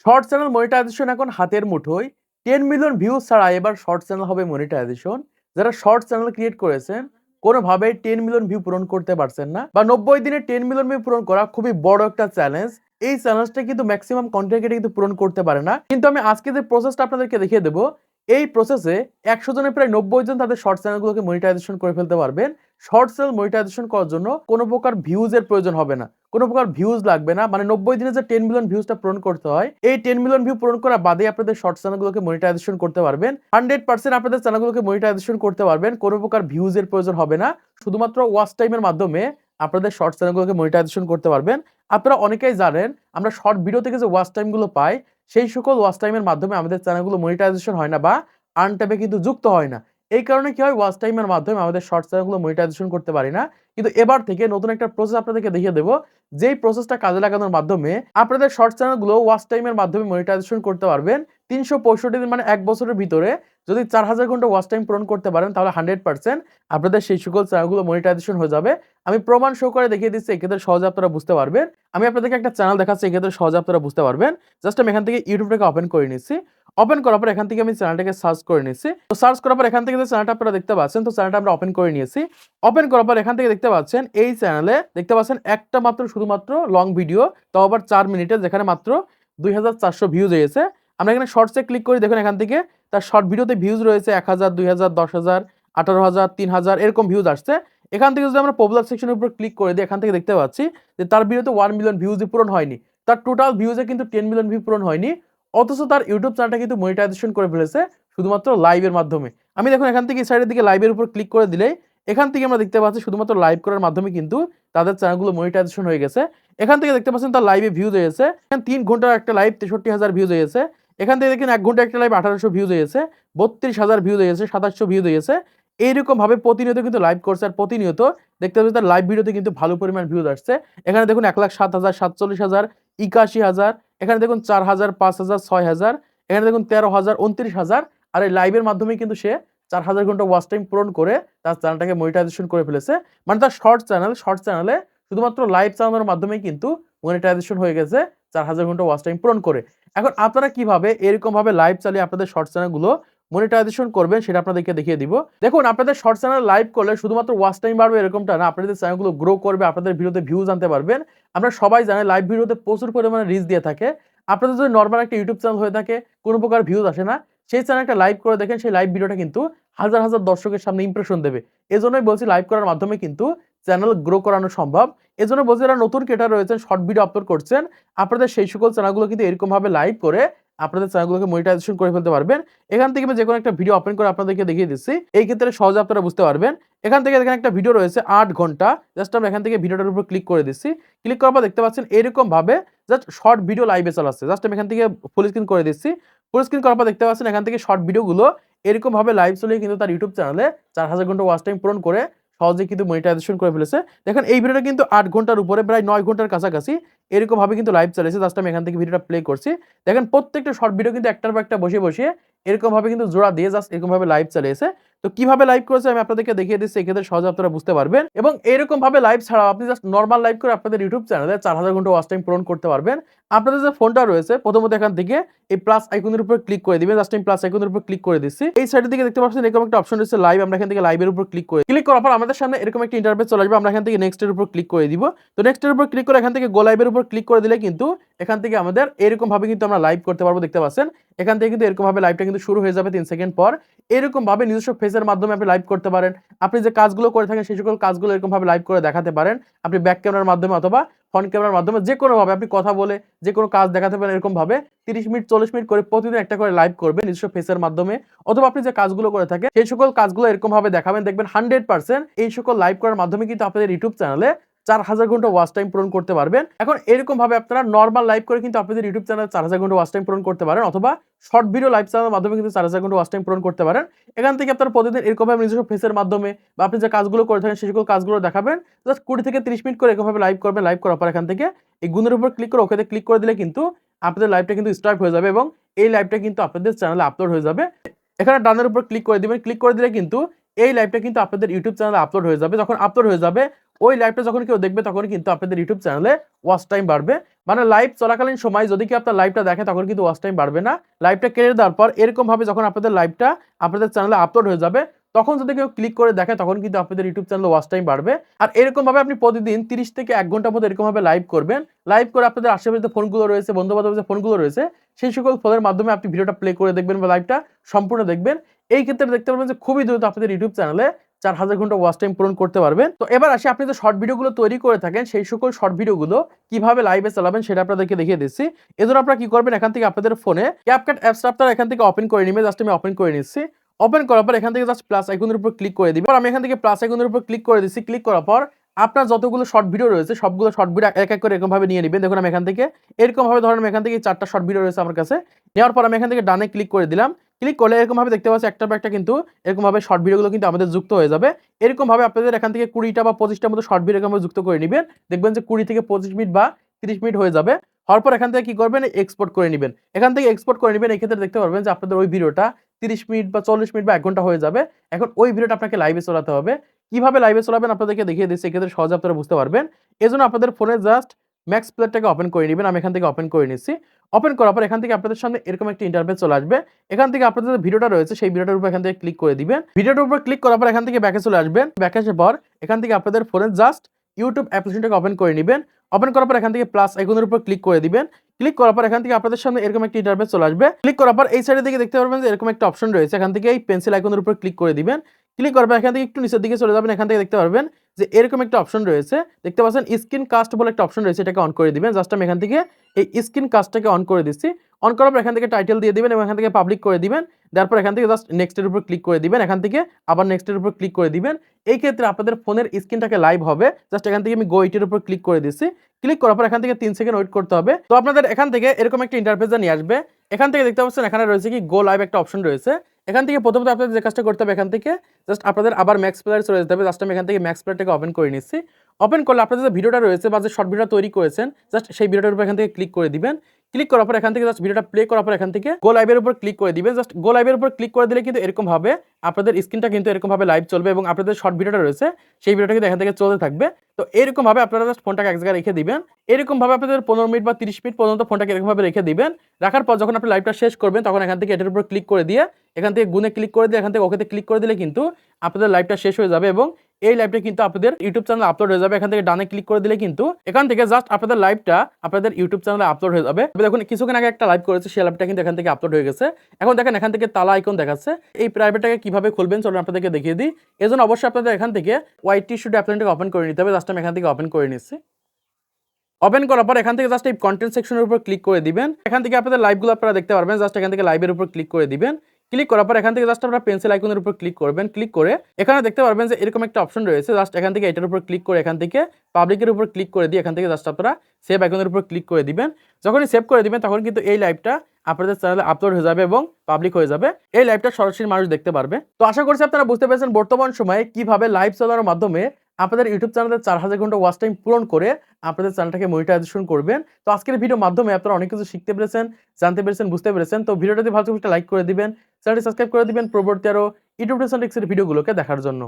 Short channel monetization এখন হাতের মুঠোয়। 10 মিলিয়ন ভিউজ ছাড়া এবার শর্ট চ্যানেল হবে মনিটাইজেশন। যারা শর্ট চ্যানেল ক্রিয়েট করেছেন কোনোভাবেই 10 মিলিয়ন ভিউ পূরণ করতে পারছেন না, বা 90 দিনে 10 মিলিয়ন ভিউ পূরণ করা খুবই বড় একটা চ্যালেঞ্জ। এই চ্যালেঞ্জটা কিন্তু ম্যাক্সিমাম কন্টেন্ট ক্রিয়েটর কিন্তু পূরণ করতে পারে না। কিন্তু আমি আজকে যে প্রসেসটা আপনাদেরকে দেখিয়ে দেবো, এই প্রসেসে 100 জনের প্রায় 90 জন তাদের শর্ট চ্যানেলগুলোকে মনিটাইজেশন করে ফেলতে পারবেন। শর্ট চ্যানেল মনিটাইজেশন করার জন্য কোনো প্রকার ভিউজের প্রয়োজন হবে না, কোনো প্রকার ভিউজ লাগবে না। মানে 90 দিনে যে 10 মিলিয়ন ভিউজটা পূরণ করতে হয়, এই 10 মিলিয়ন ভিউ পূরণ করা বাদে আপনাদের শর্ট চ্যানেলগুলোকে মনিটাইজেশন করতে পারবেন। 100% আপনাদের চ্যানেলগুলোকে মনিটাইজেশন করতে পারবেন, কোনো প্রকার ভিউজের প্রয়োজন হবে না। শুধুমাত্র ওয়াচ টাইমের মাধ্যমে আপনাদের শর্ট চ্যানেলগুলোকে মনিটাইজেশন করতে পারবেন। আপনারা অনেকেই জানেন আমরা শর্ট ভিডিও থেকে যে ওয়াচ টাইমগুলো পাই, সেই সকল ওয়াচ টাইমের মাধ্যমে আমাদের চ্যানেলগুলো মনিটাইজেশন হয় না বা আর্ন ট্যাবে কিন্তু যুক্ত হয় না। এই কারণে কি হয়, ওয়াচ টাইমের মাধ্যমে আমাদের শর্ট চ্যানেলগুলো মনিটাইজেশন করতে পারি না। কিন্তু এবার থেকে নতুন একটা প্রসেস আপনাদেরকে দেখিয়ে দেবো, যেই প্রসেসটা কাজে লাগানোর মাধ্যমে আপনাদের শর্ট চ্যানেলগুলো ওয়াচ টাইমের মাধ্যমে মনিটাইজেশন করতে পারবেন। 365 দিন মানে 1 বছরের ভিতরে যদি 4000 ঘন্টা ওয়াচ টাইম পূরণ করতে পারেন, তাহলে 100% আপনাদের সেই সকল চ্যানেলগুলো মনিটাইজেশন হয়ে যাবে। আমি প্রমাণ সহ করে দেখিয়ে দিচ্ছি, এক্ষেত্রে সহজে আপনারা বুঝতে পারবেন। আমি আপনাদেরকে একটা চ্যানেল দেখাচ্ছি, এক্ষেত্রে সহজে আপনারা বুঝতে পারবেন। জাস্ট আমি এখান থেকে ইউটিউবটাকে ওপেন করে নিচ্ছি। ওপেন করার পর এখান থেকে আমি চ্যানেলটাকে সার্চ করে নিচ্ছি। তো সার্চ করার পর এখান থেকে যে চ্যানেলটা আপনারা দেখতে পাচ্ছেন, তো চ্যানেলটা আমরা ওপেন করে নিয়েছি। ওপেন করার পর এখান থেকে দেখতে পাচ্ছেন, এই চ্যানেলে দেখতে পাচ্ছেন একটা মাত্র শুধুমাত্র লং ভিডিও, তাও আবার 4 মিনিটের, যেখানে মাত্র 2400 ভিউজ হয়েছে। আমরা এখানে শর্টসে ক্লিক করি, দেখুন এখান থেকে তার শর্ট ভিডিওতে ভিউজ রয়েছে 1000, 2000, 10000, 18000, 3000 এরকম ভিউজ আসছে। এখান থেকে যদি আমরা পপুলার সেকশনের উপর ক্লিক করে দিই, এখান থেকে দেখতে পাচ্ছি যে তার ভিডিওতে 1 মিলিয়ন ভিউজই পূরণ হয়নি। তার টোটাল ভিউজে কিন্তু 10 মিলিয়ন ভিউ পূরণ হয়নি। অথচ তার ইউটিউব চ্যানেলটা কিন্তু মনিটাইজেশন করে ফেলেছে শুধুমাত্র লাইভের মাধ্যমে। আমি দেখুন এখান থেকে সাইডের দিকে লাইভের উপর ক্লিক করে দিলেই এখান থেকে আমরা দেখতে পাচ্ছি শুধুমাত্র লাইভ করার মাধ্যমে কিন্তু তাদের চ্যানেলগুলো মনিটাইজেশন হয়ে গেছে। এখান থেকে দেখতে পাচ্ছেন তার লাইভে ভিউজ হয়েছে, এখানে 3 ঘন্টার একটা লাইভ 63,000 ভিউজ হয়েছে। এখান থেকে দেখেন 1 ঘন্টা একটা লাইভ 1800 ভিউজ হয়েছে, 32,000 ভিউজ হয়েছে, 2700 ভিউজ হয়েছে। এইরকম ভাবে প্রতিনিয়ত কিন্তু লাইভ করছে, আর প্রতিনিয়ত দেখতে পাচ্ছি তার লাইভ ভিডিওতে কিন্তু ভালো পরিমাণ ভিউজ আসছে। এখানে দেখুন 1,07,000, 47,000, 81,000, এখানে দেখুন 4,000, 5,000, 6,000, এখানে দেখুন 13,000, 29,000। আর এই লাইভের মাধ্যমে কিন্তু সে 4000 ঘন্টা ওয়াচ টাইম পূরণ করে তার চ্যানেলটাকে মনিটাইজেশন করে ফেলেছে। মানে তার শর্ট চ্যানেলে শুধুমাত্র লাইভ চালানোর মাধ্যমেই কিন্তু মনিটাইজেশন হয়ে গেছে 4000 ঘন্টা ওয়াচ টাইম পূরণ করে। এখন আপনারা কিভাবে এরকম ভাবে লাইভ চালিয়ে আপনাদের শর্ট চ্যানেলগুলো মনিটাইজেশন করবেন সেটা আপনাদেরকে দেখিয়ে দিব। দেখুন আপনাদের শর্ট চ্যানেল লাইভ করলে শুধুমাত্র ওয়াচ টাইম বাড়বে এরকমটা না, আপনাদের চ্যানেলগুলো গ্রো করবে, আপনাদের ভিডিওতে ভিউজ আনতে পারবেন। আমরা সবাই জানি লাইভ ভিডিওতে প্রচুর পরিমাণে রিচ দিয়ে থাকে। আপনাদের যদি নরমাল একটা ইউটিউব চ্যানেল হয়ে থাকে, কোনো প্রকার ভিউজ আসে না, সেই চ্যানেলটা লাইভ করে দেখেন, সেই লাইভ ভিডিওটা কিন্তু হাজার হাজার দর্শকের সামনে ইমপ্রেশন দেবে। এজন্যই বলছি লাইভ করার মাধ্যমে কিন্তু চ্যানেল গ্রো করানো সম্ভব। এজন্য বলছি যারা নতুন ক্রিয়েটর রয়েছেন, শর্ট ভিডিও আপলোড করছেন, আপনাদের সেই সকল চ্যানেলগুলো কিন্তু এরকম ভাবে লাইভ করে আপনাদের চ্যানেলগুলোকে মনিটাইজেশন করে ফেলতে পারবেন। এখান থেকে আমি যেকোনো একটা ভিডিও ওপেন করে আপনাদেরকে দেখিয়ে দিচ্ছি, এই ক্ষেত্রে সহজে আপনারা বুঝতে পারবেন। এখান থেকে দেখেন একটা ভিডিও রয়েছে 8 ঘন্টা, জাস্ট আমরা এখান থেকে ভিডিওটার উপর ক্লিক করে দিচ্ছি। ক্লিক করার পর দেখতে পাচ্ছেন এরকম ভাবে জাস্ট শর্ট ভিডিও লাইভে চালাচ্ছে। জাস্ট আমি এখান থেকে ফুল স্ক্রিন করে দিচ্ছি। ফুল স্ক্রিন করার পর দেখতে পাচ্ছেন এখান থেকে শর্ট ভিডিওগুলো এরকম ভাবে লাইভ চলে কিন্তু তার ইউটিউব চ্যানেলে 4000 ঘন্টা ওয়াচ টাইম পূরণ করে সহজে কিন্তু মনিটাইজেশন করে ফেলেছে। দেখেন এই ভিডিওটা কিন্তু 8 ঘন্টার উপরে, প্রায় 9 ঘন্টার কাছাকাছি এরকম ভাবে কিন্তু লাইভ চালিয়েছে। জাস্ট আমি এখান থেকে ভিডিওটা প্লে করছি। দেখেন প্রত্যেকটা শর্ট ভিডিও কিন্তু একটার পর একটা বসিয়ে এরকম ভাবে কিন্তু জোড়া দিয়ে জাস্ট এরকম ভাবে লাইভ চালিয়েছে। তো কিভাবে লাইভ করেছে আমি আপনাদেরকে দেখিয়ে দিচ্ছি, এক্ষেত্রে সহজে আপনারা বুঝতে পারবেন। এবং এরকম ভাবে লাইভ ছাড়াও আপনি জাস্ট নরমাল লাইভ করে আপনাদের ইউটিউব চ্যানেলে 4000 ঘন্টা ওয়াচ টাইম পূরণ করতে পারবেন। আপনাদের যে ফোনটা রয়েছে, প্রথমত এখান থেকে এই প্লাস আইকনের উপর ক্লিক করে দিবেন। জাস্ট আমি প্লাস আইকনের উপর ক্লিক করে দিচ্ছি। এই সাইডের দিকে দেখতে পাচ্ছেন এরকম একটা অপশন রয়েছে লাইভ। আমরা এখান থেকে লাইভের উপর ক্লিক করার পর আমাদের সামনে এরকম একটা ইন্টারফেস চলে আসবে। আমরা এখান থেকে নেক্সট এর উপর ক্লিক করে দিব। তো নেক্সট এর উপর ক্লিক করে এখান থেকে গো লাইভের উপর ক্লিক করে দিলে কিন্তু এখান থেকে আমাদের এরকম ভাবে কিন্তু আমরা লাইভ করতে পারবো। দেখতে পাচ্ছেন এখান থেকে কিন্তু এরকম ভাবে লাইভটা কিন্তু শুরু হয়ে যাবে 3 সেকেন্ড পর। এরকম ভাবে নিজস্ব ফেসের মাধ্যমে আপনি লাইভ করতে পারেন। আপনি যে কাজগুলো করে থাকেন সেই সকল কাজগুলো এরকম ভাবে লাইভ করে দেখাতে পারেন। আপনি ব্যাক ক্যামেরার মাধ্যমে অথবা ফ্রন্ট ক্যামেরার মাধ্যমে যে কোনো ভাবে আপনি কথা বলে যে কোনো কাজ দেখাতে পারেন। এরকম ভাবে 30 মিনিট 40 মিনিট করে প্রতিদিন একটা করে লাইভ করবেন নিজস্ব ফেসের মাধ্যমে, অথবা আপনি যে কাজগুলো করে থাকেন সেই সকল কাজগুলো এরকম ভাবে দেখাবেন। দেখবেন 100% এই সকল লাইভ করার মাধ্যমে কিন্তু আপনাদের ইউটিউব চ্যানেলে 4000 ঘন্টা ওয়াচ টাইম পূরণ করতে পারবেন। এখন এরকম ভাবে আপনারা নরমাল লাইভ করে কিন্তু আপনাদের ইউটিউব চ্যানেলে 4000 ঘন্টা ওয়াচ টাইম পূরণ করতে পারেন, অথবা শর্ট ভিডিও লাইভ চ্যানেলের মাধ্যমে কিন্তু 4000 ঘন্টা ওয়াচ টাইম পূরণ করতে পারেন। এখান থেকে আপনারা প্রতিদিন এরকম ভাবে নিজস্ব ফেসের মাধ্যমে বা আপনি যে কাজগুলো করে থাকেন সেই সকল কাজগুলো দেখাবেন। জাস্ট 20 থেকে 30 মিনিট করে এরকম ভাবে লাইভ করবেন। লাইভ করার পর এখান থেকে এই গুণের উপর ক্লিক করে ওকেতে ক্লিক করে দিলে কিন্তু আপনাদের লাইভটা কিন্তু স্টার্ট হয়ে যাবে এবং এই লাইভটা কিন্তু আপনাদের চ্যানেলে আপলোড হয়ে যাবে। এখানে ডানের উপর ক্লিক করে দিবেন। ক্লিক করে দিলে কিন্তু এই লাইভটা কিন্তু আপনাদের ইউটিউব চ্যানেলে আপলোড হয়ে যাবে। যখন আপলোড হয়ে যাবে ওই লাইভটা যখন কেউ দেখবে তখন কিন্তু আপনাদের ইউটিউব চ্যানেলে ওয়াচ টাইম বাড়বে। মানে লাইভ চলাকালীন সময় যদি কি আপনার লাইভটা দেখে তখন কিন্তু ওয়াচ টাইম বাড়বে না। লাইভটা কেটে দেওয়ার পর এরকম ভাবে যখন আপনাদের লাইভটা আপনাদের চ্যানেলে আপলোড হয়ে যাবে তখন যদি কেউ ক্লিক করে দেখে তখন কিন্তু আপনাদের ইউটিউব চ্যানেলে ওয়াচ টাইম বাড়বে। আর এরকম ভাবে আপনি প্রতিদিন 30 থেকে 1 ঘন্টার মতো এরকম ভাবে লাইভ করবেন। লাইভ করে আপনাদের আশেপাশে যে ফোনগুলো রয়েছে, বন্ধু-বান্ধবের যে ফোনগুলো রয়েছে সেই সকল ফোনের মাধ্যমে আপনি ভিডিওটা প্লে করে দেখবেন বা লাইভটা সম্পূর্ণ দেখবেন। এই ক্ষেত্রে দেখতে পারবেন যে খুবই দ্রুত আপনাদের ইউটিউব চ্যানেলে 4000 ঘন্টা ওয়াচ টাইম পূরণ করতে পারবেন। তো এবার আসি আপনি যে শর্ট ভিডিওগুলো তৈরি করে থাকেন সেই সকল শর্ট ভিডিওগুলো কিভাবে লাইভে চালাবেন সেটা আপনাদেরকে দেখিয়ে দিচ্ছি। এজন্য আপনারা কি করবেন, এখান থেকে আপনাদের ফোনে CapCut অ্যাপসটা আপনারা এখান থেকে ওপেন করে নিবেন। জাস্ট আমি ওপেন করে নিচ্ছি। ওপেন করার পর এখান থেকে জাস্ট প্লাস আইকনের উপর ক্লিক করে দিবেন। আমি এখান থেকে প্লাস আইকনের উপর ক্লিক করে দিচ্ছি। ক্লিক করার পর আপনার যতগুলো শর্ট ভিডিও রয়েছে সবগুলো শর্ট ভিডিও এক এক করে এরকম ভাবে নিয়ে নেবেন। দেখুন আমি এখান থেকে এরকম ভাবে ধরেন আমি এখান থেকে 4টা শর্ট ভিডিও রয়েছে আমার কাছে। নেওয়ার পর আমি এখান থেকে ডানে ক্লিক করে দিলাম। ক্লিক করলে এরকম ভাবে দেখতে পাচ্ছি একটার পর একটা কিন্তু এরকম ভাবে শর্ট ভিডিওগুলো কিন্তু আমাদের যুক্ত হয়ে যাবে। এরকম ভাবে আপনাদের এখান থেকে 20টা বা 25টার মতো শর্ট ভিডিও এরকম ভাবে যুক্ত করে নিবেন। দেখবেন যে 20 থেকে 25 মিনিট বা 30 মিনিট হয়ে যাবে। হওয়ার পর এখান থেকে কি করবেন, এক্সপোর্ট করে নিবেন। এখান থেকে এক্সপোর্ট করে নিবেন। এই ক্ষেত্রে দেখতে পারবেন যে আপনাদের ওই ভিডিওটা 30 মিনিট বা 40 মিনিট বা 1 ঘন্টা হয়ে যাবে। এখন ওই ভিডিওটা আপনাকে লাইভে চালাতে হবে। কিভাবে লাইভে চালাবেন আপনাদেরকে দেখিয়ে দিচ্ছি। এক্ষেত্রে সহজে আপনারা বুঝতে পারবেন। এজন্য আপনাদের ফোনে জাস্ট ম্যাক্স প্লেয়ারটাকে ওপেন করে নিবেন। আমি এখান থেকে ওপেন করে নিচ্ছি। ওপেন করার পর এখান থেকে আপনাদের সামনে এরকম একটা ইন্টারফেস চলে আসবে। এখান থেকে আপনাদের যে ভিডিওটা রয়েছে সেই ভিডিওটার উপর এখান থেকে ক্লিক করে দিবেন। ভিডিওটার উপর ক্লিক করার পর এখান থেকে ব্যাকে চলে আসবেন। ব্যাকে আসার পর এখান থেকে আপনাদের ফোনে জাস্ট ইউটিউব অ্যাপ্লিকেশনটাকে ওপেন করে নিবেন। ওপেন করার পর এখান থেকে প্লাস আইকনের উপর ক্লিক করে দিবেন। ক্লিক করার পর এখান থেকে আপনাদের সামনে এরকম একটা ইন্টারফেস চলে আসবে। ক্লিক করার পর এই সাইডের দিকে দেখতে পারবেন যে এরকম একটা অপশন রয়েছে। এখান থেকে এই পেন্সিল আইকনের উপর ক্লিক করে দিবেন। ক্লিক করার পর এখান থেকে একটু নিচের দিকে চলে যাবেন। এখান থেকে দেখতে পারবেন যে এরকম একটা অপশন রয়েছে। দেখতে পাচ্ছেন স্ক্রিন কাস্ট বলে একটা অপশন রয়েছে, এটাকে অন করে দিবেন। জাস্ট আমি এখান থেকে এই স্ক্রিন কাস্টটাকে অন করে দিচ্ছি। অন করার পর এখান থেকে টাইটেল দিয়ে দিবেন এবং এখান থেকে পাবলিক করে দিবেন। তারপর এখান থেকে জাস্ট নেক্সট এর উপর ক্লিক করে দিবেন। এখান থেকে আবার নেক্সট এর উপর ক্লিক করে দিবেন। এই ক্ষেত্রে আপনাদের ফোনের স্ক্রিনটাকে লাইভ হবে। জাস্ট এখান থেকে আমি গো ইটের উপর ক্লিক করে দিচ্ছি। ক্লিক করার পর এখান থেকে 3 সেকেন্ড ওয়েট করতে হবে। তো আপনাদের এখান থেকে এরকম একটা ইন্টারফেস নিয়ে আসবে। এখান থেকে দেখতে পাচ্ছেন এখানে রয়েছে কি গো লাইভ একটা অপশন রয়েছে। এখান থেকে প্রথমত আপনাদের যে কাজটা করতে হবে, এখান থেকে জাস্ট আপনাদের আবার ম্যাক্স প্লেয়ারে চলে যেতে হবে। জাস্ট আমি এখান থেকে ম্যাক্স প্লেয়ারটাকে ওপেন করে নিচ্ছি। ওপেন করলে আপনাদের যে ভিডিওটা রয়েছে বা যে শর্ট ভিডিওটা তৈরি করেছেন জাস্ট সেই ভিডিওটার উপর এখান থেকে ক্লিক করে দিবেন। ক্লিক করার পর এখান থেকে জাস্ট ভিডিওটা প্লে করার পর এখান থেকে গো লাইভের উপর ক্লিক করে দিবেন। জাস্ট গো লাইভের উপর ক্লিক করে দিলে কিন্তু এরকম ভাবে আপনাদের স্ক্রিনটা কিন্তু এরকম ভাবে লাইভ চলবে এবং আপনাদের শর্ট ভিডিওটা রয়েছে সেই ভিডিওটা কিন্তু এখান থেকে চলতে থাকবে। তো এরকম ভাবে আপনারা জাস্ট ফোনটাকে এক জায়গায় রেখে দিবেন। এরকম ভাবে আপনাদের 15 মিনিট বা 30 মিনিট পর্যন্ত ফোনটাকে এরকম ভাবে রেখে দিবেন। রাখার পর যখন আপনি লাইভটা শেষ করবেন তখন এখান থেকে এটার উপর ক্লিক করে দিয়ে এখান থেকে গুণে ক্লিক করে দিয়ে এখান থেকে ওকেতে ক্লিক করে দিলে কিন্তু আপনাদের লাইভটা শেষ হয়ে যাবে এবং এই লাইভটা কিন্তু আপনাদের ইউটিউব চ্যানেলে আপলোড হয়ে যাবে। এখান থেকে ডানে ক্লিক করে দিলে কিন্তু এখান থেকে জাস্ট আপনাদের লাইভটা আপনাদের ইউটিউব চ্যানেলে আপলোড হয়ে যাবে। দেখুন কিছুক্ষণ আগে একটা লাইভ করেছে, সেই লাইভটা কিন্তু এখান থেকে আপলোড হয়ে গেছে। এখন দেখেন এখান থেকে তালা আইকন দেখাচ্ছে। এই প্রাইভেটটাকে কিভাবে খুলবেন চলুন আপনাদেরকে দেখিয়ে দিই। এজন্য অবশ্যই আপনাদের এখান থেকে ওয়াইটি স্টুডিও অ্যাপ্লিকেশনটাকে ওপেন করে নিতে হবে। জাস্ট আমি এখান থেকে ওপেন করে নিচ্ছি। ওপেন করার পর এখান থেকে জাস্ট এই কন্টেন্ট সেকশনের উপর ক্লিক করে দিবেন। এখান থেকে আপনাদের লাইভগুলো আপনারা দেখতে পারবেন। জাস্ট এখান থেকে লাইভের উপর ক্লিক করে দিবেন। ক্লিক করার পর এখান থেকে জাস্ট আপনারা পেন্সিল আইকনের উপর ক্লিক করবেন। ক্লিক করে এখানে দেখতে পারবেন যে এরকম একটা অপশন রয়েছে। জাস্ট এখান থেকে এটার উপর ক্লিক করে এখান থেকে পাবলিকের উপর ক্লিক করে দিয়ে এখান থেকে জাস্ট আপনারা সেভ আইকনের উপর ক্লিক করে দিবেন। যখনই সেভ করে দিবেন তখন কিন্তু এই লাইভটা আপনাদের চ্যানেলে আপলোড হয়ে যাবে এবং পাবলিক হয়ে যাবে। এই লাইভটা সরাসরি মানুষ দেখতে পারবে। তো আশা করছি আপনারা বুঝতে পেরেছেন বর্তমান সময়ে কিভাবে লাইভ চালানোর মাধ্যমে আপনাদের ইউটিউব চ্যানেলে 4000 ঘন্টা ওয়াচ টাইম পূরণ করে আপনাদের চ্যানেলটাকে মনিটাইজেশন করবেন। তো আজকের ভিডিওর মাধ্যমে আপনারা অনেক কিছু শিখতে পেরেছেন, জানতে পেরেছেন, বুঝতে পেরেছেন। তো ভিডিওটা যদি ভালো লাগে লাইক করে দিবেন, চ্যানেলটি সাবস্ক্রাইব করে দিবেন পরবর্তী আরো ইউটিউব টিপস এন্ড ট্রিক্সের ভিডিওগুলোকে দেখার জন্য।